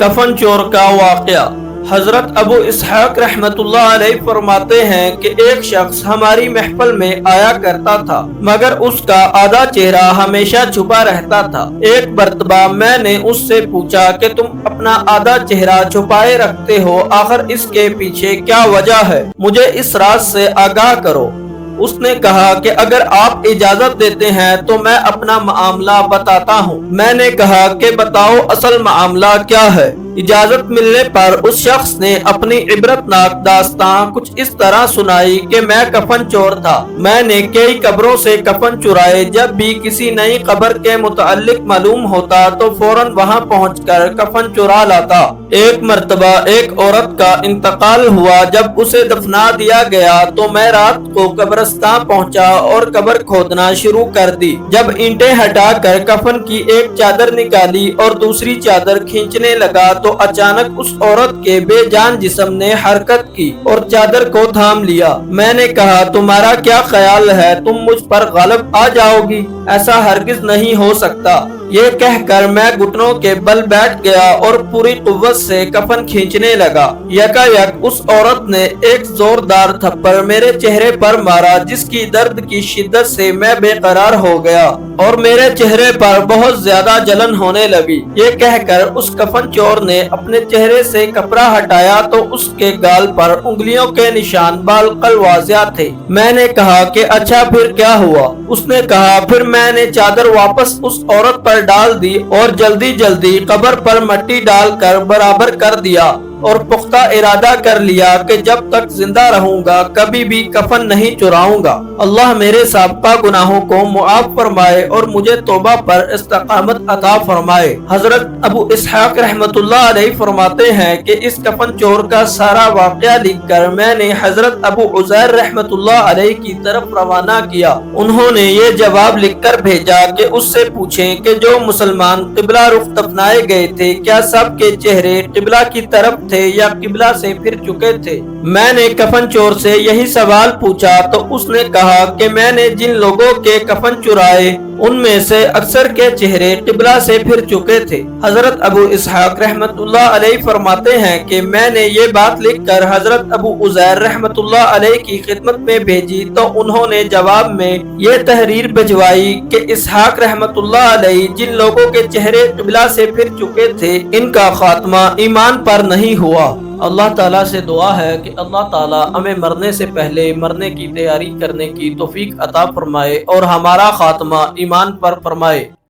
कफन चोर का वाक़या। हजरत अबू इसहाक रहमतुल्लाह अलैह फरमाते हैं कि एक शख्स हमारी महफिल में आया करता था, मगर उसका आधा चेहरा हमेशा छुपा रहता था। एक मर्तबा मैंने उससे पूछा कि तुम अपना आधा चेहरा छुपाए रखते हो, आखिर इसके पीछे क्या वजह है? मुझे इस राज से आगाह करो। उसने कहा कि अगर आप इजाजत देते हैं तो मैं अपना मामला बताता हूँ। मैंने कहा कि बताओ असल मामला क्या है। इजाजत मिलने पर उस शख्स ने अपनी इबरतनाक दास्तां कुछ इस तरह सुनाई कि मैं कफन चोर था। मैंने कई कब्रों से कफन चुराए। जब भी किसी नई कब्र के मुताल्लिक मालूम होता तो फौरन वहां पहुंचकर कफन चुरा लाता। एक मर्तबा एक औरत का इंतकाल हुआ। जब उसे दफना दिया गया तो मैं रात को कब्रिस्तान पहुंचा और कब्र खोदना शुरू कर दी। जब ईंटें हटाकर कफन की एक चादर निकाली और दूसरी चादर खींचने लगा तो अचानक उस औरत के बेजान जिस्म ने हरकत की और चादर को थाम लिया। मैंने कहा, तुम्हारा क्या ख्याल है, तुम मुझ पर गालिब आ जाओगी? ऐसा हरगिज नहीं हो सकता। ये कहकर मैं घुटनों के बल बैठ गया और पूरी कुव्वत से कफन खींचने लगा। यकायक उस औरत ने एक जोरदार थप्पड़ मेरे चेहरे पर मारा, जिसकी दर्द की शिद्दत से मैं बेकरार हो गया और मेरे चेहरे पर बहुत ज्यादा जलन होने लगी। ये कहकर उस कफन चोर ने अपने चेहरे से कपड़ा हटाया तो उसके गाल पर उंगलियों के निशान बिल्कुल वाज़िह थे। मैंने कहा कि अच्छा फिर क्या हुआ? उसने कहा, फिर मैंने चादर वापस उस औरत पर डाल दी और जल्दी जल्दी कब्र पर मिट्टी डालकर बराबर कर दिया और पुख्ता इरादा कर लिया कि जब तक जिंदा रहूंगा कभी भी कफन नहीं चुराऊंगा। अल्लाह मेरे साबिक़ा गुनाहों को मुआफ फरमाए और मुझे तौबा पर इस्तकामत अता फरमाए। हजरत अबू इसहाक रहमतुल्लाह अलैह फरमाते हैं कि इस कफन चोर का सारा वाक़या लिखकर मैंने हजरत अबू उज़ैर रहमतुल्लाह अलैह की तरफ रवाना किया। उन्होंने ये जवाब लिखकर भेजा कि उससे पूछें कि जो मुसलमान किबला रुख दफनाए गए थे, क्या सब के चेहरे किबला की तरफ थे या किबला से फिर चुके थे? मैंने कफन चोर से यही सवाल पूछा तो उसने कहा कि मैंने जिन लोगों के कफन चुराए उनमें से अक्सर के चेहरे किबला से फिर चुके थे। हजरत अबू इसहाक रहमतुल्लाह अलैह फरमाते हैं कि मैंने ये बात लिखकर हजरत अबू उज़ैर रहमतुल्लाह अलैह की खिदमत में भेजी तो उन्होंने जवाब में ये तहरीर भिजवाई कि इसहाक रहमतुल्लाह अलैह जिन लोगों के चेहरे किबला से फिर चुके थे, इनका खात्मा ईमान पर नहीं हुआ। अल्लाह ताला से दुआ है कि अल्लाह ताला हमें मरने से पहले मरने की तैयारी करने की तौफीक अता फरमाए और हमारा खात्मा ईमान पर फरमाए।